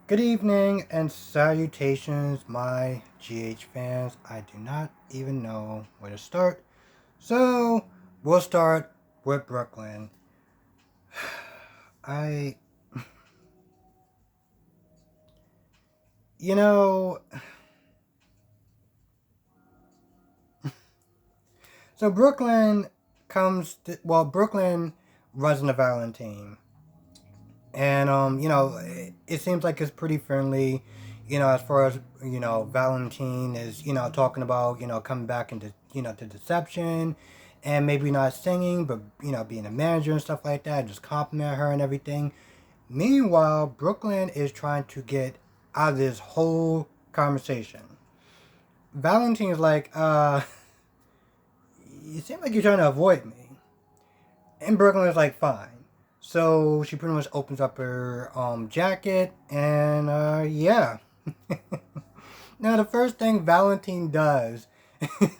Good evening and salutations, my GH fans. I do not even know where to start. So, we'll start with Brooklyn. I, you know, so Brooklyn runs into Valentine. And, it seems like it's pretty friendly, as far as, Valentine is, talking about, coming back into, to deception and maybe not singing, but, being a manager and stuff like that, just compliment her and everything. Meanwhile, Brooklyn is trying to get out of this whole conversation. Valentine is like, you seem like you're trying to avoid me. And Brooklyn is like, fine. So she pretty much opens up her jacket and yeah. Now the first thing Valentine does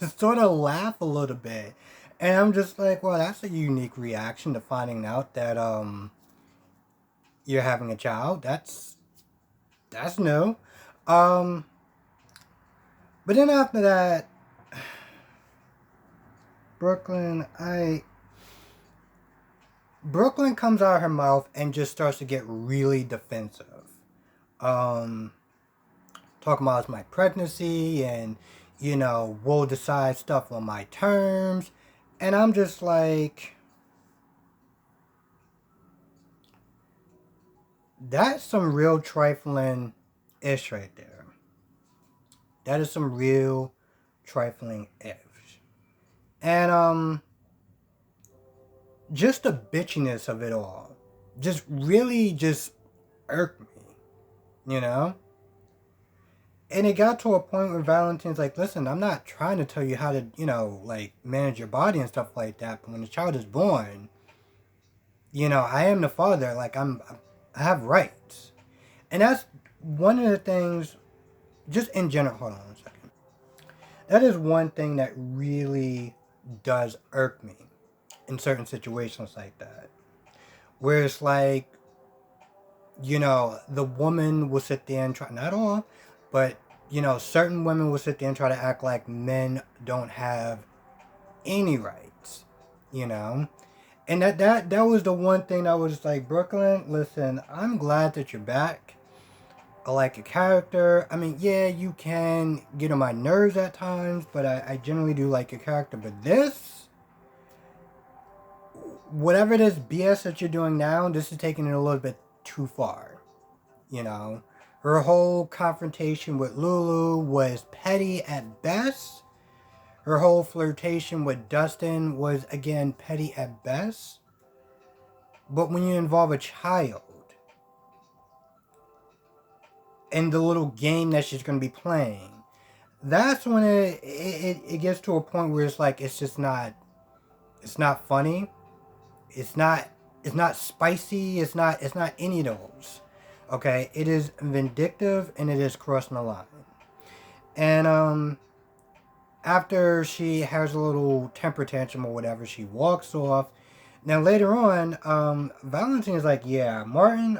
is sort of laugh a little bit. And I'm just like, well, that's a unique reaction to finding out that you're having a child. That's new. Um but then after that, Brooklyn I Brooklyn comes out of her mouth and just starts to get really defensive. Um Talking about my pregnancy and, we'll decide stuff on my terms. And I'm just like, that's some real trifling ish right there. That is some real trifling ish. And, just the bitchiness of it all just really just irked me, you know? And it got to a point where Valentine's like, listen, I'm not trying to tell you how to, like manage your body and stuff like that. But when the child is born, I am the father. Like I have rights. And that's one of the things, just in general, hold on a second. That is one thing that really does irk me in certain situations like that. Where it's like, the woman will sit there and try, not all, but, certain women will sit there and try to act like men don't have any rights, you know? And that was the one thing I was like, Brooklyn, listen, I'm glad that you're back. I like your character. I mean, yeah, you can get on my nerves at times, but I generally do like your character. But whatever this BS that you're doing now, this is taking it a little bit too far. You know, her whole confrontation with Lulu was petty at best. Her whole flirtation with Dustin was, again, petty at best. But when you involve a child and the little game that she's going to be playing, that's when it gets to a point where it's like, it's not funny. It's not, it's not spicy. It's not any of those. Okay. It is vindictive and it is crossing the line. And, after she has a little temper tantrum or whatever, she walks off. Now later on, Valentine is like, yeah, Martin,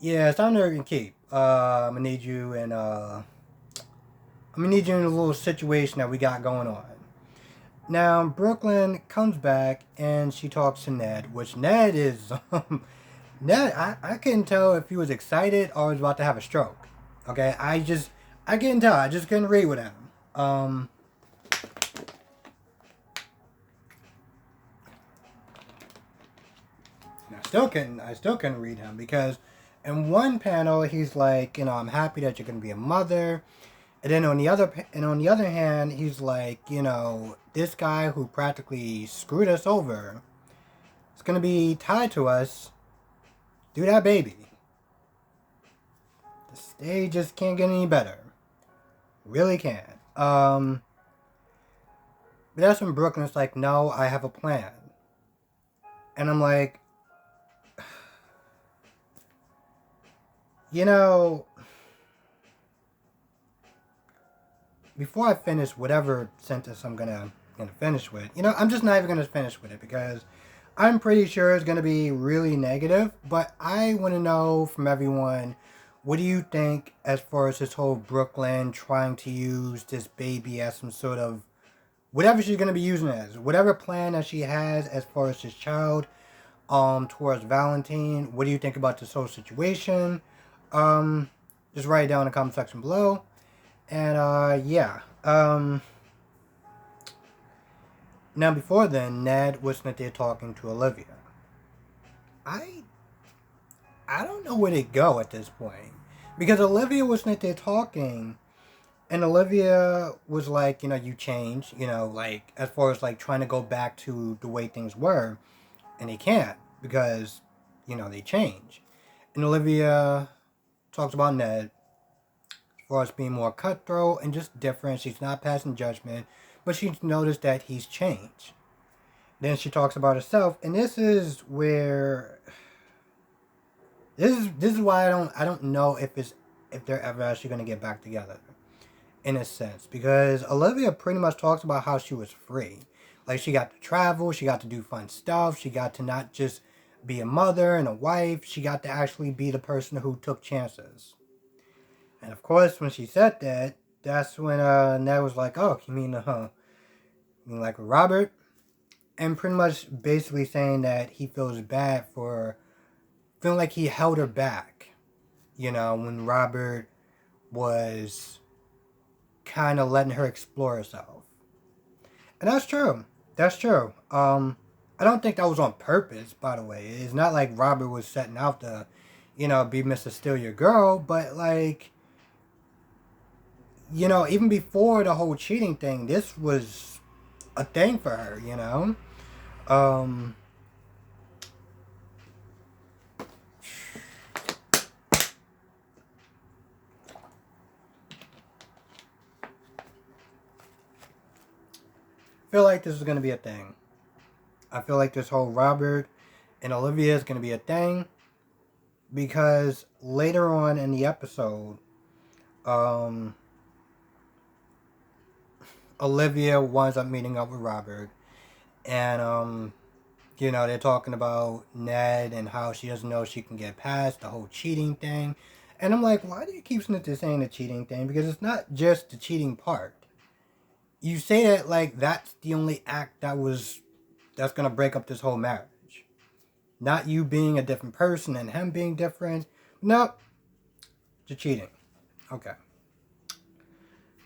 yeah, it's time to keep. I'm gonna need you in a little situation that we got going on. Now Brooklyn comes back and she talks to Ned, which Ned is Ned. I couldn't tell if he was excited or was about to have a stroke. Okay, I couldn't tell. I just couldn't read with him. Um, I still couldn't read him because in one panel he's like, I'm happy that you're gonna be a mother, and then on the other hand, he's like, this guy who practically screwed us over is gonna be tied to us through that baby. The stage just can't get any better, really can't. But that's when Brooklyn's like, no, I have a plan, and I'm like, you know, before I finish whatever sentence I'm gonna finish with, I'm just not even gonna finish with it because I'm pretty sure it's going to be really negative, but I want to know from everyone, what do you think as far as this whole Brooklyn trying to use this baby as some sort of whatever she's going to be using it as, whatever plan that she has as far as this child towards Valentine. What do you think about this whole situation? Just write it down in the comment section below. And yeah. Now before then, Ned was sitting there talking to Olivia. I don't know where to go at this point. Because Olivia was sitting there talking, and Olivia was like, you changed, like as far as like trying to go back to the way things were, and they can't because, they change. And Olivia talks about Ned as far as being more cutthroat and just different. She's not passing judgment, but she's noticed that he's changed. Then she talks about herself, and this is where this is why I don't know if they're ever actually going to get back together, in a sense, because Olivia pretty much talks about how she was free. Like, she got to travel, she got to do fun stuff, she got to not just be a mother and a wife, she got to actually be the person who took chances. And of course, when she said that, that's when Ned was like, "Oh, you mean like with Robert?" And pretty much basically saying that he feels bad for feeling like he held her back, when Robert was kind of letting her explore herself. And that's true. That's true. I don't think that was on purpose, by the way. It's not like Robert was setting out to, be Mr. Steal Your Girl, but like, even before the whole cheating thing, this was a thing for her, Um, I feel like this is going to be a thing. I feel like this whole Robert and Olivia is going to be a thing because later on in the episode, Olivia winds up meeting up with Robert, and they're talking about Ned and how she doesn't know she can get past the whole cheating thing. And I'm like, why do you keep saying the cheating thing? Because it's not just the cheating part. You say that like that's the only act that's gonna break up this whole marriage. Not you being a different person and him being different. Nope. Just cheating. Okay.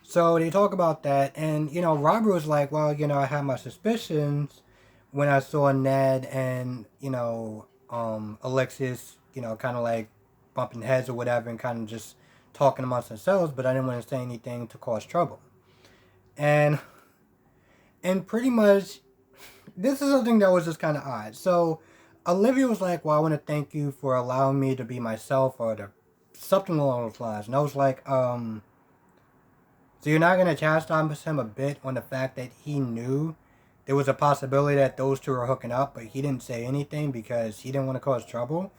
So they talk about that, and Robert was like, "Well, I had my suspicions when I saw Ned and Alexis, kind of like bumping heads or whatever, and kind of just talking amongst themselves, but I didn't want to say anything to cause trouble." And pretty much, this is something that was just kind of odd. So Olivia was like, "Well, I want to thank you for allowing me to be myself," or something along those lines. And I was like, so you're not going to chastise him a bit on the fact that he knew there was a possibility that those two were hooking up, but he didn't say anything because he didn't want to cause trouble?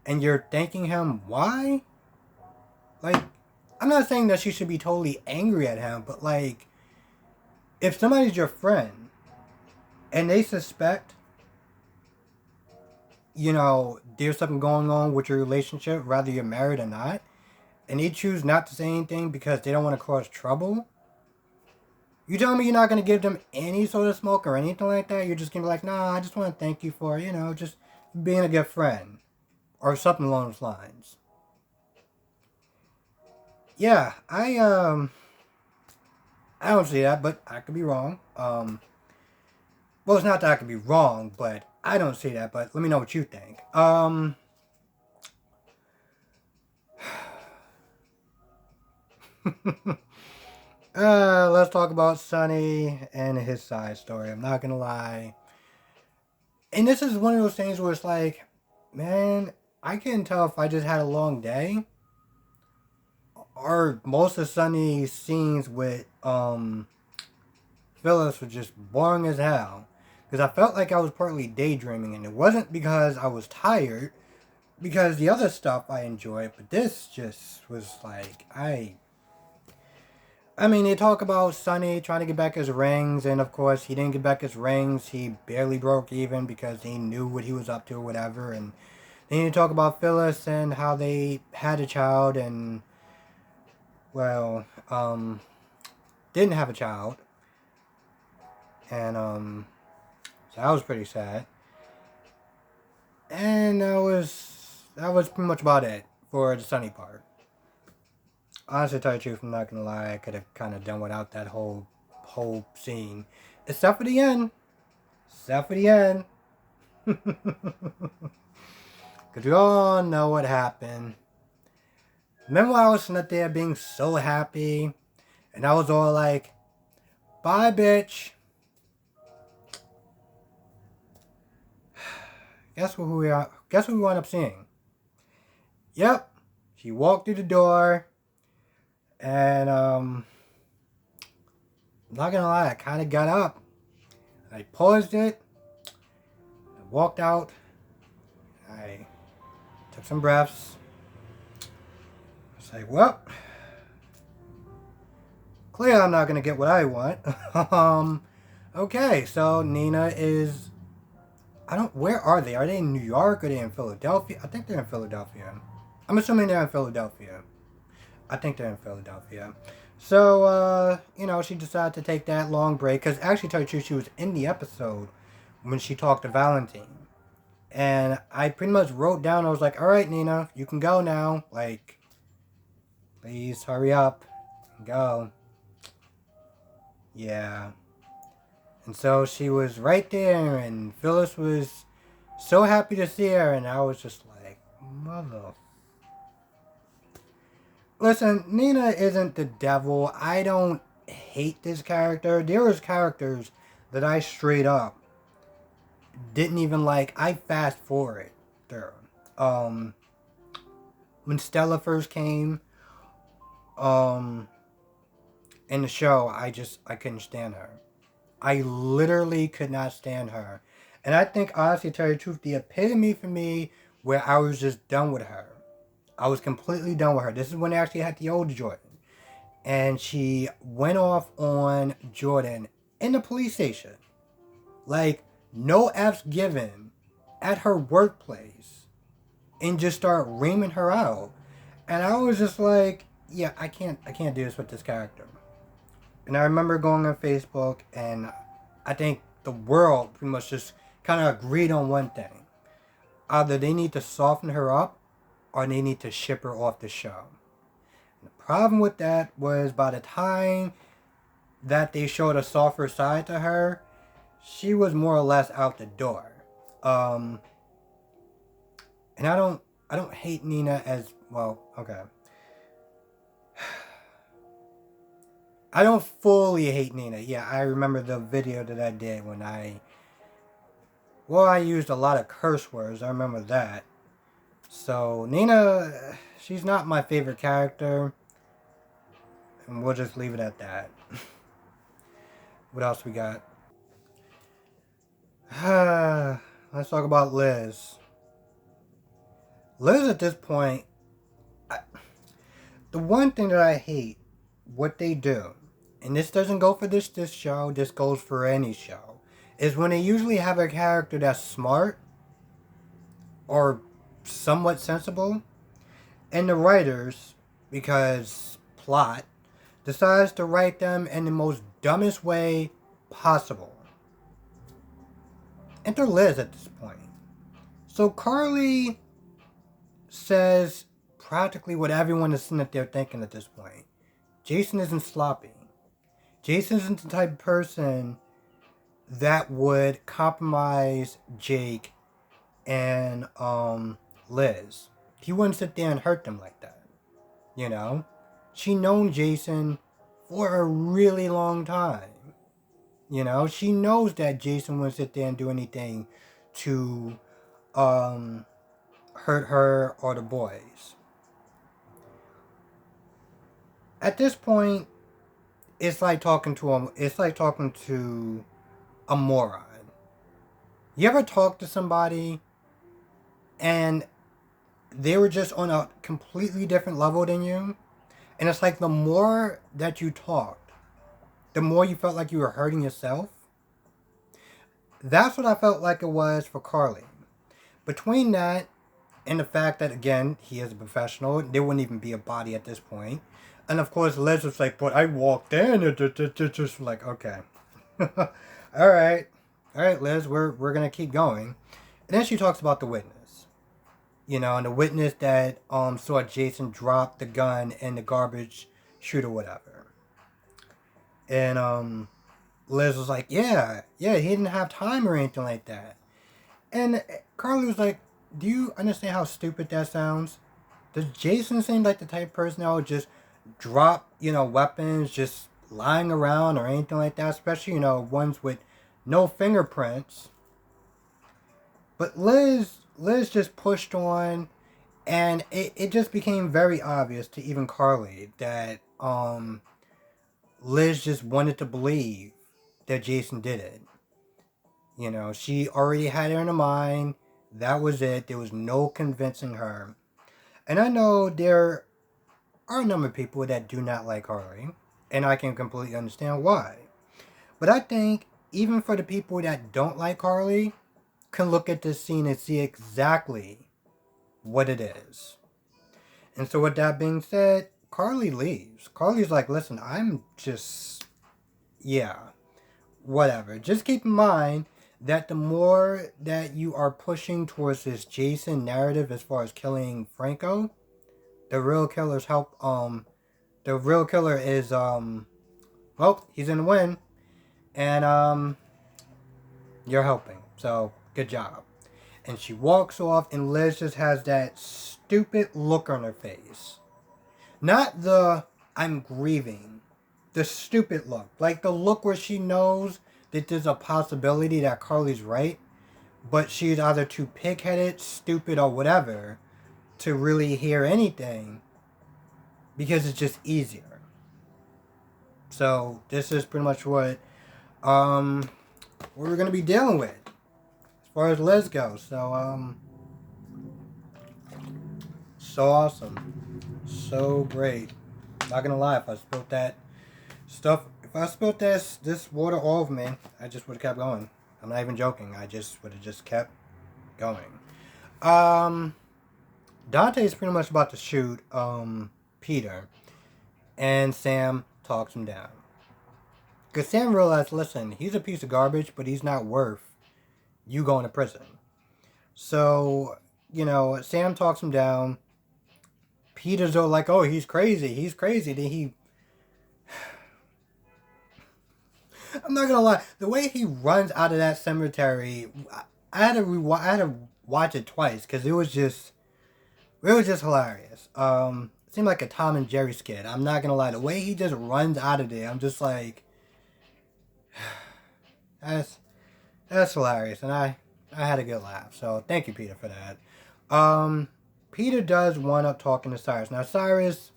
And you're thanking him why? Like, I'm not saying that she should be totally angry at him, but like, if somebody's your friend and they suspect, there's something going on with your relationship, whether you're married or not, and they choose not to say anything because they don't want to cause trouble, you tell me you're not going to give them any sort of smoke or anything like that? You're just going to be like, "Nah, I just want to thank you for, just being a good friend," or something along those lines. Yeah, I don't see that, but I could be wrong. Well, it's not that I could be wrong, but I don't see that, but let me know what you think. Let's talk about Sonny and his side story. I'm not gonna lie. And this is one of those things where it's like, man, I can't tell if I just had a long day or most of Sonny's scenes with Phyllis were just boring as hell. Because I felt like I was partly daydreaming, and it wasn't because I was tired, because the other stuff I enjoyed, but this just was like, I mean, they talk about Sonny trying to get back his rings, and of course, he didn't get back his rings. He barely broke even because he knew what he was up to or whatever. And then you talk about Phyllis and how they had a child and, well, didn't have a child. And, so that was pretty sad. And that was pretty much about it for the Sonny part. Honestly, to tell you the truth, I'm not gonna lie, I could have kind of done without that whole scene. Except for the end. Except for the end. Because we all know what happened. Remember I was sitting up there being so happy, and I was all like, bye, bitch. Guess what we are? Guess what we wound up seeing? Yep, she walked through the door, and I'm not gonna lie, I kind of got up. I paused it. I walked out. I took some breaths. I was like, well, clearly I'm not gonna get what I want. Okay, so Nina is. Where are they? Are they in New York? Are they in Philadelphia? I think they're in Philadelphia. I'm assuming they're in Philadelphia. I think they're in Philadelphia. So, she decided to take that long break. Because actually, to tell you the truth, she was in the episode when she talked to Valentine. And I pretty much wrote down, I was like, all right, Nina, you can go now. Like, please hurry up and go. Yeah. And so she was right there, and Phyllis was so happy to see her, and I was just like, mother. Listen, Nina isn't the devil. I don't hate this character. There was characters that I straight up didn't even like. I fast forward through. When Stella first came, in the show, I couldn't stand her. I literally could not stand her. And I think, honestly, to tell you the truth, the epitome for me where I was just done with her. I was completely done with her. This is when they actually had the old Jordan. And she went off on Jordan in the police station. Like, no F's given at her workplace. And just start reaming her out. And I was just like, yeah, I can't do this with this character. And I remember going on Facebook, and I think the world pretty much just kind of agreed on one thing. Either they need to soften her up, or they need to ship her off the show. And the problem with that was by the time that they showed a softer side to her, she was more or less out the door. And I don't hate Nina as well. Okay. I don't fully hate Nina. Yeah, I remember the video that I did when I used a lot of curse words. I remember that. So, Nina, she's not my favorite character. And we'll just leave it at that. What else we got? Let's talk about Liz. Liz at this point, the one thing that I hate, what they do, and this doesn't go for this show, this goes for any show, is when they usually have a character that's smart or somewhat sensible, and the writers, because plot, decides to write them in the most dumbest way possible. Enter Liz at this point. So Carly says practically what everyone is sitting there thinking at this point. Jason isn't sloppy. Jason isn't the type of person that would compromise Jake and Liz. He wouldn't sit there and hurt them like that. You know? She known Jason for a really long time. You know? She knows that Jason wouldn't sit there and do anything to hurt her or the boys. At this point, it's like talking to a moron. You ever talk to somebody and they were just on a completely different level than you? And it's like the more that you talked, the more you felt like you were hurting yourself. That's what I felt like it was for Carly. Between that and the fact that, again, he is a professional, there wouldn't even be a body at this point. And of course, Liz was like, but I walked in, just like, okay. All right. All right, Liz, we're going to keep going. And then she talks about the witness. You know, and the witness that saw Jason drop the gun in the garbage chute or whatever. And Liz was like, yeah, he didn't have time or anything like that. And Carly was like, do you understand how stupid that sounds? Does Jason seem like the type of person that would just drop, weapons just lying around or anything like that? Especially, ones with no fingerprints. But Liz just pushed on, and it just became very obvious to even Carly that Liz just wanted to believe that Jason did it. She already had it in her mind. That was it. There was no convincing her. And I know there are a number of people that do not like Harley, and I can completely understand why. But I think even for the people that don't like Harley, can look at this scene and see exactly what it is. And so with that being said, Carly leaves. Carly's like, listen, yeah, whatever. Just keep in mind that the more that you are pushing towards this Jason narrative as far as killing Franco, the real killer's help the real killer is well, he's in the win, and you're helping. So good job. And she walks off, and Liz just has that stupid look on her face. Not the I'm grieving, the stupid look. Like the look where she knows that there's a possibility that Carly's right, but she's either too pig-headed, stupid, or whatever to really hear anything because it's just easier. So this is pretty much what we're gonna be dealing with as far as Liz goes. So so awesome, so great. Not gonna lie, if I spilled that stuff, if I spilled this water all over me, I just would have kept going. I'm not even joking. I just would have just kept going. Dante is pretty much about to shoot Peter, and Sam talks him down. Because Sam realized, listen, he's a piece of garbage, but he's not worth you going to prison. So, Sam talks him down. Peter's all like, oh, he's crazy. Then I'm not gonna lie, the way he runs out of that cemetery, I had to watch it twice because it was just hilarious. It seemed like a Tom and Jerry skit. I'm not gonna lie, the way he just runs out of there, I'm just like, that's hilarious, and I had a good laugh. So thank you, Peter, for that. Peter does wind up talking to Cyrus. Now Cyrus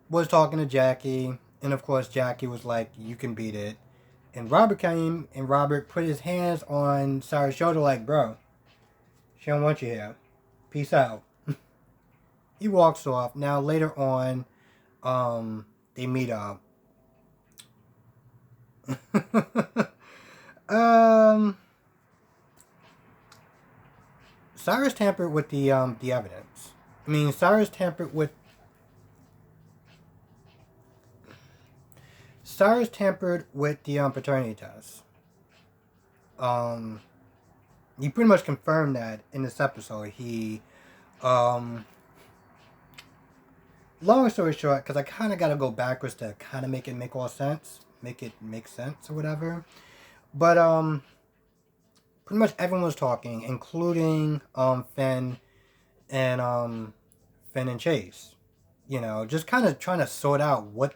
was talking to Jackie, and of course Jackie was like, "You can beat it." And Robert came, and Robert put his hands on Cyrus' shoulder, like, "Bro, she don't want you here. Peace out." He walks off. Now later on, they meet up. Cyrus tampered with the evidence. I mean, Cyrus tampered with the paternity test. He pretty much confirmed that in this episode. He, long story short, because I kind of got to go backwards to kind of make it make all sense, make it make sense or whatever. But pretty much everyone was talking, including Finn and Chase. Just kind of trying to sort out what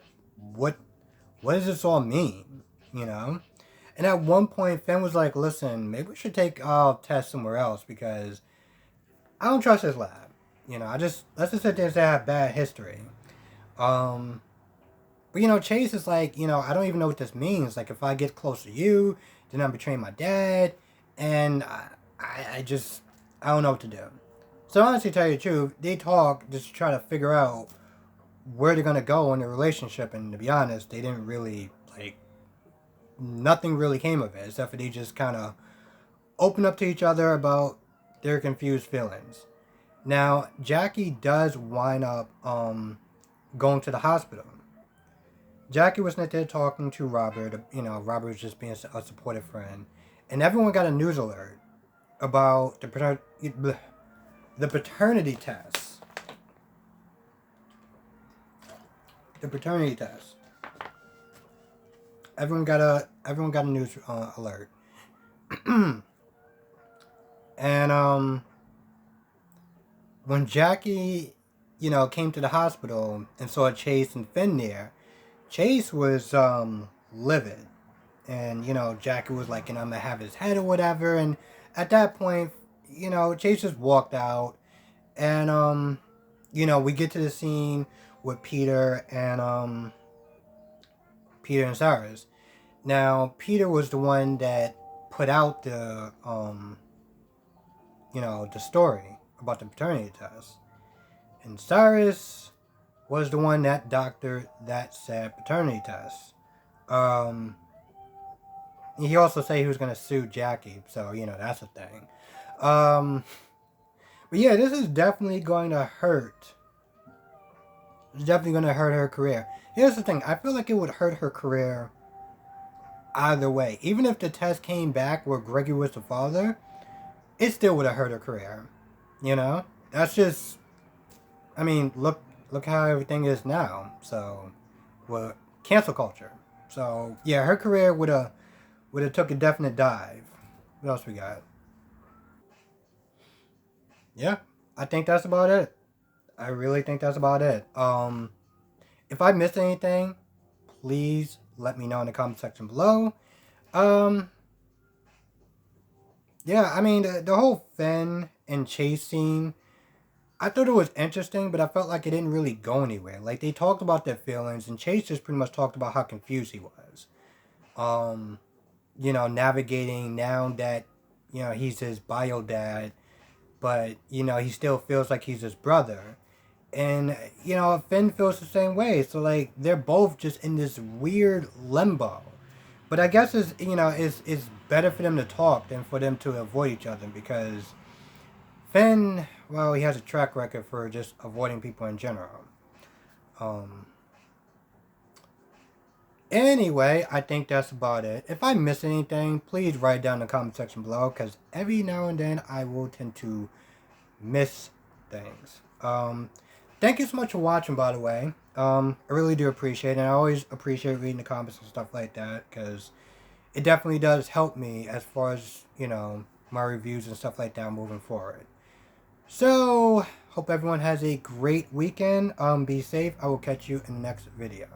does this all mean, And at one point, Finn was like, "Listen, maybe we should take our test somewhere else because I don't trust this lab. Let's just sit there and say I have bad history." But Chase is like, I don't even know what this means. Like, if I get close to you, then I'm betraying my dad, and I don't know what to do. So honestly, to tell you the truth, they talk just to try to figure out where they're gonna go in the relationship. And to be honest, they didn't really like. Nothing really came of it, except for they just kind of open up to each other about their confused feelings. Now, Jackie does wind up going to the hospital. Jackie was not there talking to Robert. You know, Robert was just being a supportive friend. And everyone got a news alert about the paternity test. The paternity test. Everyone got a news alert. And when Jackie, came to the hospital and saw Chase and Finn there, Chase was livid. And, Jackie was like, I'm gonna have his head or whatever. And at that point, Chase just walked out. And we get to the scene with Peter and Cyrus. Now, Peter was the one that put out the the story about the paternity test. And Cyrus was the one that doctored that said paternity test. He also said he was going to sue Jackie, so, that's a thing. But yeah, this is definitely going to hurt. It's definitely going to hurt her career. Here's the thing. I feel like it would hurt her career either way. Even if the test came back where Gregory was the father, it still would have hurt her career. That's just... I mean, look how everything is now. So, well, cancel culture. So, yeah, her career would have took a definite dive. What else we got? Yeah, I think that's about it. I really think that's about it. If I missed anything, please let me know in the comment section below. Yeah, I mean, the whole Finn and Chase scene, I thought it was interesting, but I felt like it didn't really go anywhere. Like, they talked about their feelings, and Chase just pretty much talked about how confused he was. Navigating now that, he's his bio dad, but, he still feels like he's his brother. And, Finn feels the same way. So, like, they're both just in this weird limbo. But I guess it's better for them to talk than for them to avoid each other, because Finn, well, he has a track record for just avoiding people in general. Anyway, I think that's about it. If I miss anything, please write down in the comment section below, because every now and then I will tend to miss things. Thank you so much for watching, by the way. I really do appreciate it. And I always appreciate reading the comments and stuff like that, because it definitely does help me as far as, my reviews and stuff like that moving forward. So, hope everyone has a great weekend. Be safe. I will catch you in the next video.